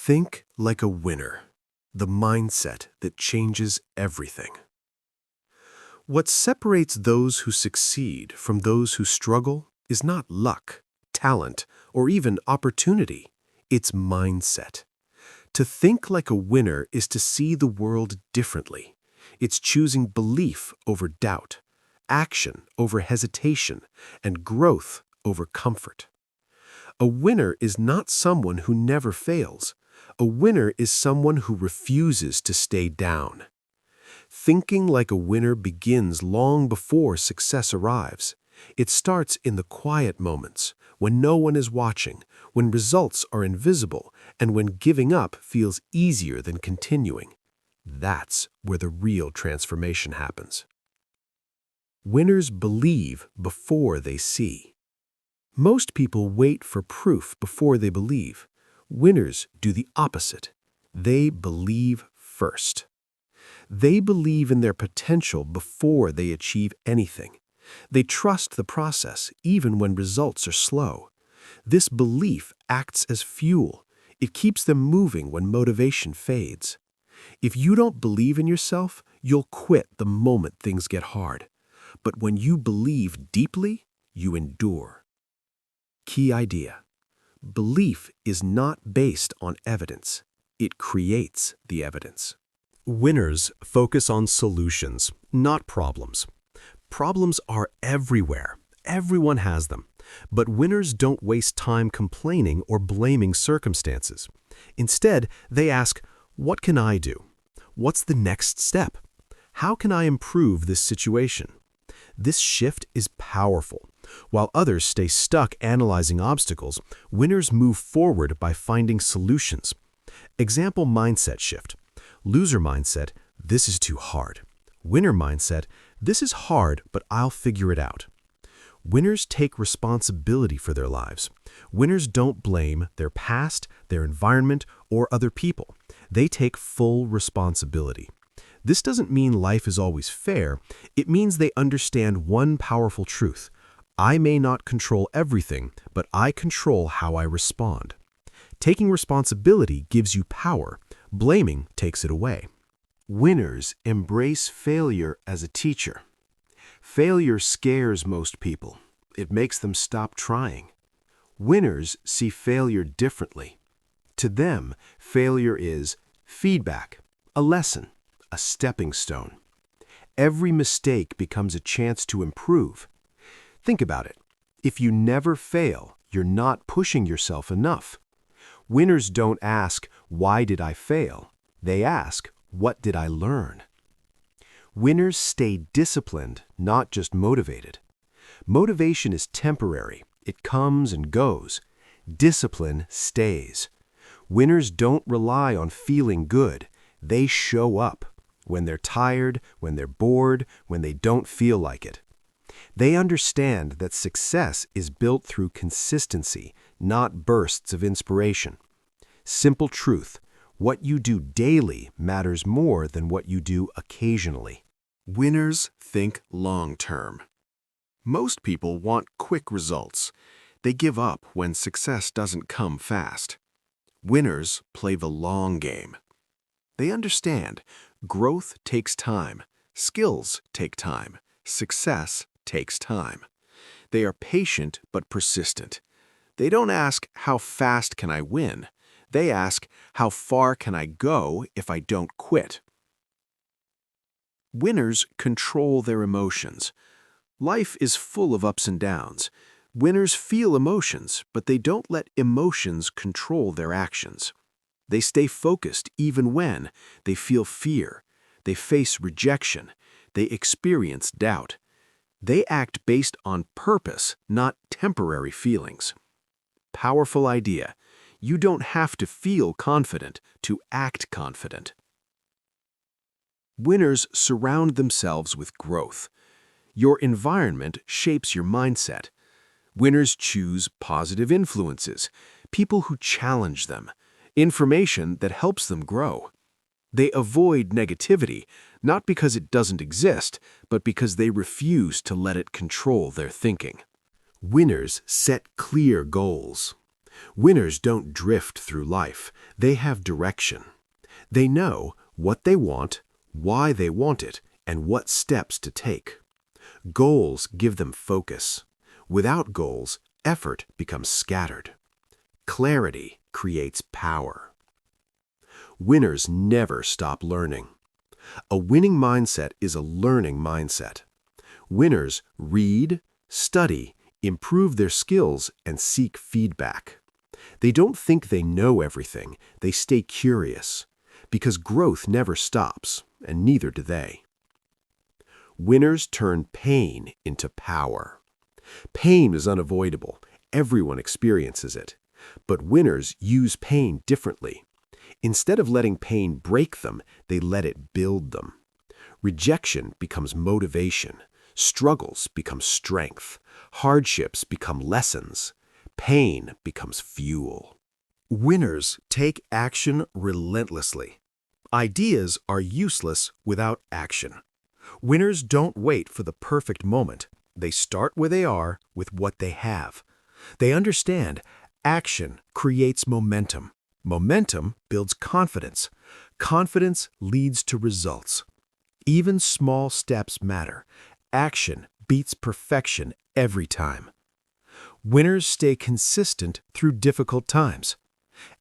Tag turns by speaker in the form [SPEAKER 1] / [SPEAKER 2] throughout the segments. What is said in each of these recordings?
[SPEAKER 1] Think like a winner, the mindset that changes everything. What separates those who succeed from those who struggle is not luck, talent, or even opportunity. It's mindset. To think like a winner is to see the world differently. It's choosing belief over doubt, action over hesitation, and growth over comfort. A winner is not someone who never fails. A winner is someone who refuses to stay down. Thinking like a winner begins long before success arrives. It starts in the quiet moments, when no one is watching, when results are invisible, and when giving up feels easier than continuing. That's where the real transformation happens. Winners believe before they see. Most people wait for proof before they believe. Winners do the opposite. They believe first. They believe in their potential before they achieve anything. They trust the process even when results are slow. This belief acts as fuel. It keeps them moving when motivation fades. If you don't believe in yourself, you'll quit the moment things get hard. But when you believe deeply, you endure. Key idea. Belief is not based on evidence. It creates the evidence.
[SPEAKER 2] Winners focus on solutions, not problems. Problems are everywhere. Everyone has them. But winners don't waste time complaining or blaming circumstances. Instead, they ask, what can I do? What's the next step? How can I improve this situation? This shift is powerful. While others stay stuck analyzing obstacles, winners move forward by finding solutions. Example mindset shift. Loser mindset, this is too hard. Winner mindset, this is hard, but I'll figure it out. Winners take responsibility for their lives. Winners don't blame their past, their environment, or other people. They take full responsibility. This doesn't mean life is always fair. It means they understand one powerful truth. I may not control everything, but I control how I respond. Taking responsibility gives you power. Blaming takes it away.
[SPEAKER 1] Winners embrace failure as a teacher. Failure scares most people. It makes them stop trying. Winners see failure differently. To them, failure is feedback, a lesson, a stepping stone. Every mistake becomes a chance to improve. Think about it. If you never fail, you're not pushing yourself enough. Winners don't ask, why did I fail? They ask, what did I learn? Winners stay disciplined, not just motivated. Motivation is temporary. It comes and goes. Discipline stays. Winners don't rely on feeling good. They show up. When they're tired, when they're bored, when they don't feel like it. They understand that success is built through consistency, not bursts of inspiration. Simple truth, what you do daily matters more than what you do occasionally. Winners think long-term. Most people want quick results. They give up when success doesn't come fast. Winners play the long game. They understand growth takes time, skills take time, success takes time. They are patient but persistent. They don't ask, how fast can I win? They ask, how far can I go if I don't quit? Winners control their emotions. Life is full of ups and downs. Winners feel emotions, but they don't let emotions control their actions. They stay focused even when they feel fear, they face rejection, they experience doubt. They act based on purpose, not temporary feelings. Powerful idea. You don't have to feel confident to act confident. Winners surround themselves with growth. Your environment shapes your mindset. Winners choose positive influences, people who challenge them, information that helps them grow. They avoid negativity, not because it doesn't exist, but because they refuse to let it control their thinking. Winners set clear goals. Winners don't drift through life. They have direction. They know what they want, why they want it, and what steps to take. Goals give them focus. Without goals, effort becomes scattered. Clarity creates power. Winners never stop learning. A winning mindset is a learning mindset. Winners read, study, improve their skills, and seek feedback. They don't think they know everything, they stay curious, because growth never stops, and neither do they. Winners turn pain into power. Pain is unavoidable. Everyone experiences it. But winners use pain differently. Instead of letting pain break them, they let it build them. Rejection becomes motivation. Struggles become strength. Hardships become lessons. Pain becomes fuel. Winners take action relentlessly. Ideas are useless without action. Winners don't wait for the perfect moment. They start where they are with what they have. They understand action creates momentum. Momentum builds confidence. Confidence leads to results. Even small steps matter. Action beats perfection every time. Winners stay consistent through difficult times.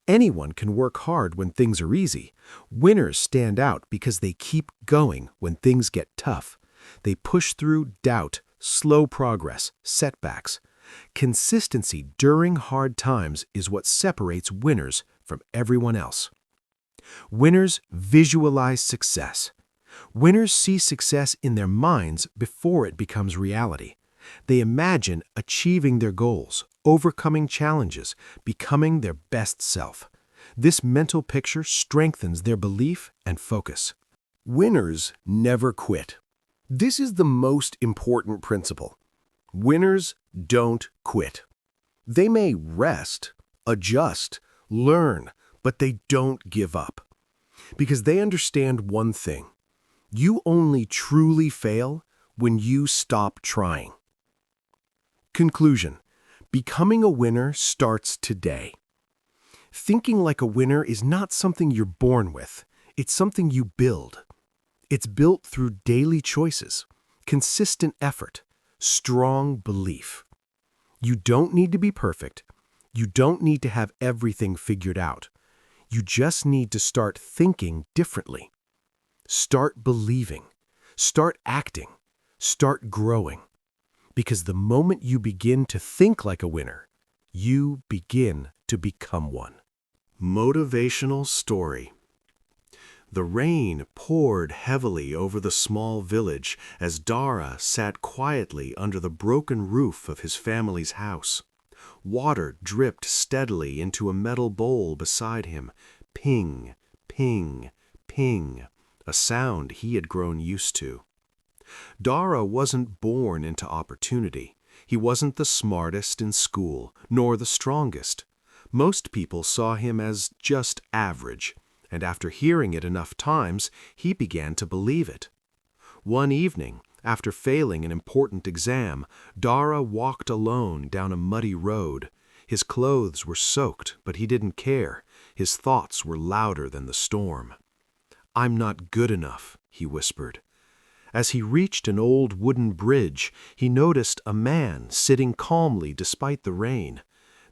[SPEAKER 1] Anyone can work hard when things are easy. Winners stand out because they keep going when things get tough. They push through doubt, slow progress, setbacks. Consistency during hard times is what separates winners from everyone else. Winners visualize success. Winners see success in their minds before it becomes reality. They imagine achieving their goals, overcoming challenges, becoming their best self. This mental picture strengthens their belief and focus. Winners never quit. This is the most important principle. Winners don't quit. They may rest, adjust, learn, but they don't give up. Because they understand one thing. You only truly fail when you stop trying. Conclusion. Becoming a winner starts today. Thinking like a winner is not something you're born with. It's something you build. It's built through daily choices, consistent effort, strong belief. You don't need to be perfect. You don't need to have everything figured out. You just need to start thinking differently. Start believing. Start acting. Start growing. Because the moment you begin to think like a winner, you begin to become one. Motivational story. The rain poured heavily over the small village as Dara sat quietly under the broken roof of his family's house. Water dripped steadily into a metal bowl beside him. Ping, ping, ping, a sound he had grown used to. Dara wasn't born into opportunity. He wasn't the smartest in school, nor the strongest. Most people saw him as just average, and after hearing it enough times, he began to believe it. One evening, after failing an important exam, Dara walked alone down a muddy road. His clothes were soaked, but he didn't care. His thoughts were louder than the storm. "I'm not good enough," he whispered. As he reached an old wooden bridge, he noticed a man sitting calmly despite the rain.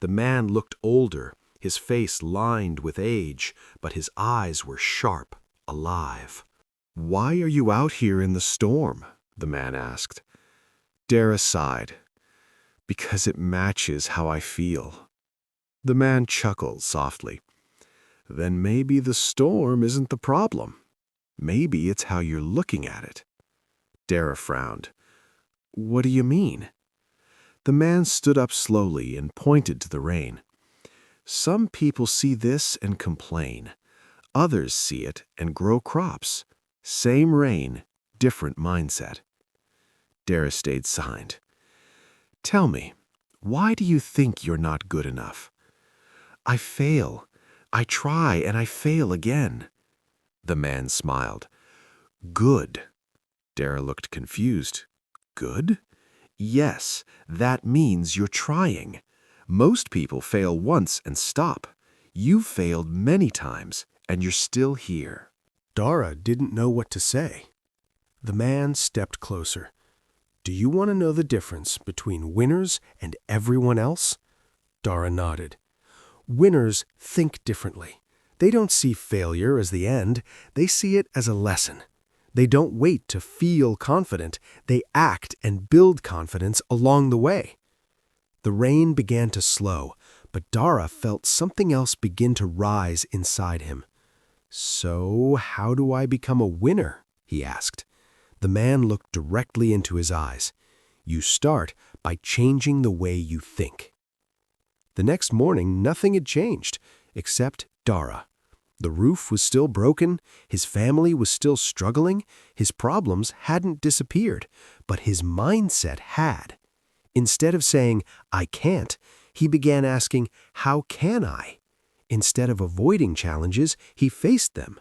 [SPEAKER 1] The man looked older, his face lined with age, but his eyes were sharp, alive. "Why are you out here in the storm?" the man asked. Dara sighed. "Because it matches how I feel." The man chuckled softly. "Then maybe the storm isn't the problem. Maybe it's how you're looking at it." Dara frowned. "What do you mean?" The man stood up slowly and pointed to the rain. "Some people see this and complain. Others see it and grow crops. Same rain, different mindset." Dara stayed silent. "Tell me, why do you think you're not good enough?" "I fail. I try and I fail again." The man smiled. "Good." Dara looked confused. "Good?" "Yes, that means you're trying. Most people fail once and stop. You've failed many times, and you're still here. Dara didn't know what to say. The man stepped closer. Do you want to know the difference between winners and everyone else? Dara nodded. Winners think differently. They don't see failure as the end. They see it as a lesson. They don't wait to feel confident. They act and build confidence along the way. The rain began to slow, but Dara felt something else begin to rise inside him. So, how do I become a winner? He asked. The man looked directly into his eyes. You start by changing the way you think. The next morning, nothing had changed, except Dara. The roof was still broken, his family was still struggling, his problems hadn't disappeared, but his mindset had. Instead of saying, I can't, he began asking, how can I? Instead of avoiding challenges, he faced them.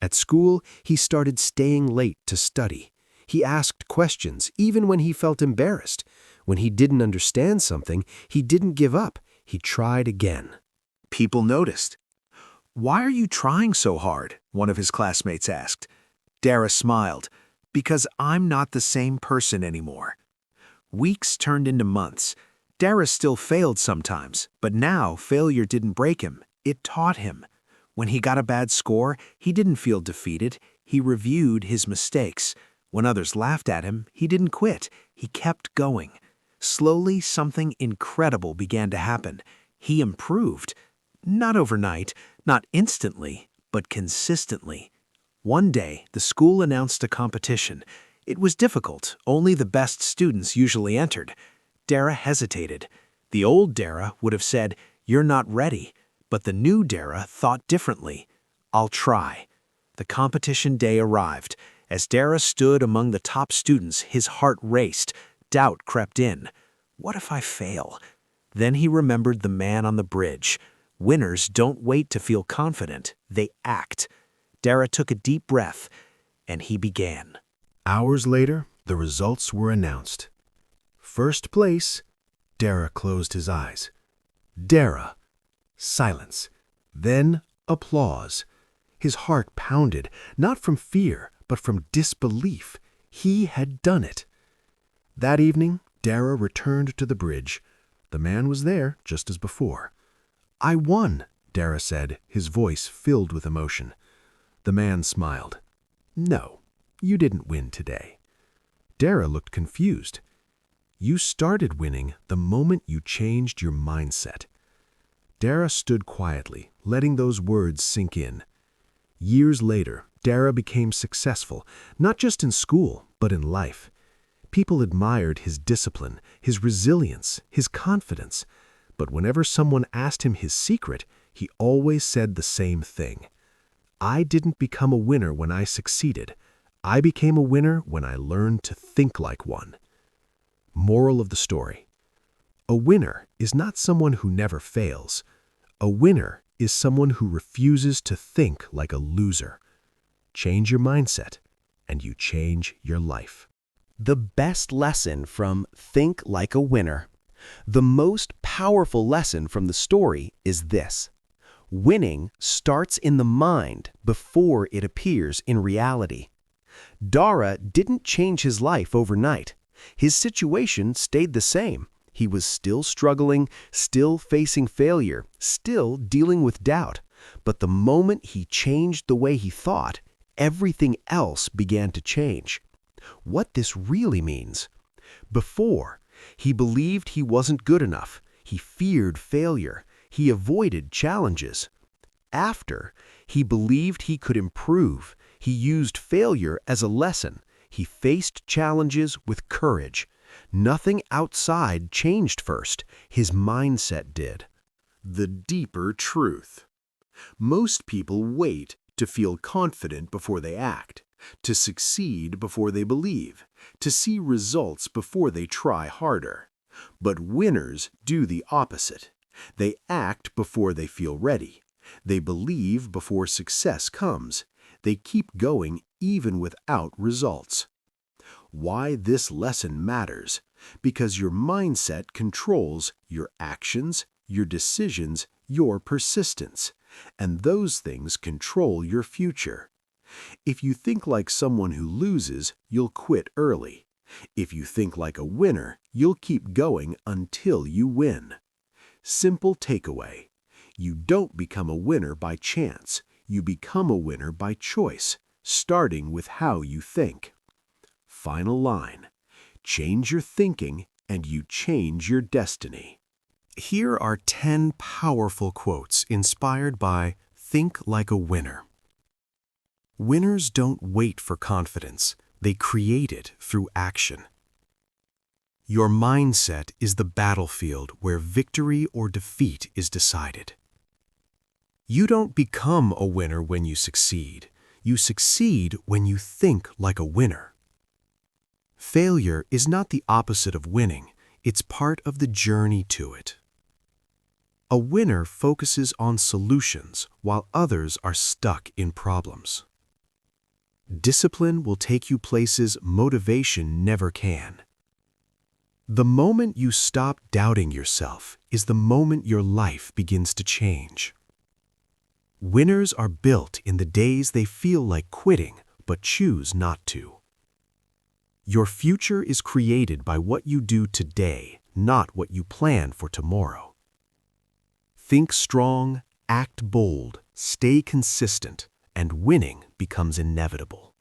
[SPEAKER 1] At school, he started staying late to study. He asked questions, even when he felt embarrassed. When he didn't understand something, he didn't give up. He tried again. People noticed. Why are you trying so hard? One of his classmates asked. Dara smiled. Because I'm not the same person anymore. Weeks turned into months. Dara still failed sometimes, but now failure didn't break him. It taught him. When he got a bad score, he didn't feel defeated. He reviewed his mistakes. When others laughed at him, he didn't quit. He kept going. Slowly, something incredible began to happen. He improved. Not overnight, not instantly, but consistently. One day, the school announced a competition. It was difficult. Only the best students usually entered. Dara hesitated. The old Dara would have said, "You're not ready." But the new Dara thought differently. "I'll try." The competition day arrived. As Dara stood among the top students, his heart raced. Doubt crept in. What if I fail? Then he remembered the man on the bridge. Winners don't wait to feel confident. They act. Dara took a deep breath, and he began. Hours later, the results were announced. First place, Dara closed his eyes. Dara. Silence. Then applause. His heart pounded, not from fear, but from disbelief. He had done it. That evening, Dara returned to the bridge. The man was there, just as before. I won, Dara said, his voice filled with emotion. The man smiled. No, you didn't win today. Dara looked confused. You started winning the moment you changed your mindset. Dara stood quietly, letting those words sink in. Years later, Dara became successful, not just in school, but in life. People admired his discipline, his resilience, his confidence. But whenever someone asked him his secret, he always said the same thing. I didn't become a winner when I succeeded. I became a winner when I learned to think like one. Moral of the story. A winner is not someone who never fails. A winner is someone who refuses to think like a loser. Change your mindset, and you change your life.
[SPEAKER 2] The best lesson from Think Like a Winner. The most powerful lesson from the story is this. Winning starts in the mind before it appears in reality. Dara didn't change his life overnight. His situation stayed the same. He was still struggling, still facing failure, still dealing with doubt. But the moment he changed the way he thought, everything else began to change. What this really means. Before, he believed he wasn't good enough. He feared failure. He avoided challenges. After, he believed he could improve. He used failure as a lesson. He faced challenges with courage. Nothing outside changed first. His mindset did. The deeper truth. Most people wait to feel confident before they act, to succeed before they believe, to see results before they try harder. But winners do the opposite. They act before they feel ready. They believe before success comes. They keep going even without results. Why this lesson matters.
[SPEAKER 1] because your mindset controls your actions, your decisions, your persistence, and those things control your future. If you think like someone who loses, you'll quit early. If you think like a winner, you'll keep going until you win. Simple takeaway. You don't become a winner by chance. You become a winner by choice, starting with how you think. Final line. Change your thinking and you change your destiny. Here are 10 powerful quotes inspired by Think Like a Winner. Winners don't wait for confidence. They create it through action. Your mindset is the battlefield where victory or defeat is decided. You don't become a winner when you succeed. You succeed when you think like a winner. Failure is not the opposite of winning. It's part of the journey to it. A winner focuses on solutions while others are stuck in problems. Discipline will take you places motivation never can. The moment you stop doubting yourself is the moment your life begins to change. Winners are built in the days they feel like quitting but choose not to. Your future is created by what you do today, not what you plan for tomorrow. Think strong, act bold, stay consistent, and winning becomes inevitable.